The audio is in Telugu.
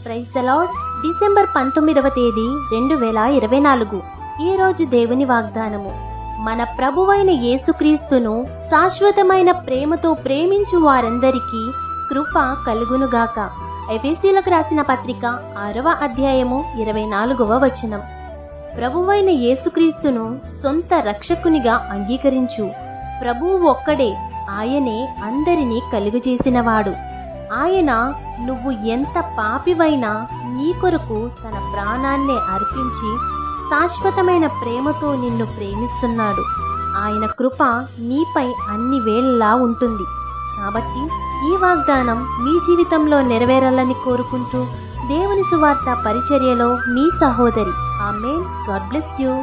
Praise the lord. డిసెంబర్ 19వ తేదీ 2024. ఈ రోజు దేవుని వాగ్దానము. మన ప్రభువైన యేసుక్రీస్తును శాశ్వతమైన ప్రేమతో ప్రేమించు వారందరికీ కృప కలుగునుగాక. ఎఫెసీయులకు రాసిన పత్రిక 6వ అధ్యాయము 24వ వచనం. ప్రభువైన యేసుక్రీస్తును సొంత రక్షకునిగా అంగీకరించు. ప్రభువు ఒక్కడే, ఆయనే అందరినీ కలుగజేసినవాడు. ఆయన నువ్వు ఎంత పాపివైనా నీ కొరకు తన ప్రాణాన్నే అర్పించి శాశ్వతమైన ప్రేమతో నిన్ను ప్రేమిస్తున్నాడు. ఆయన కృప నీపై అన్ని వేళలా ఉంటుంది. కాబట్టి ఈ వాగ్దానం మీ జీవితంలో నెరవేరాలని కోరుకుంటూ దేవుని సువార్త పరిచర్యలో మీ సహోదరి. ఆమేన్. God bless you.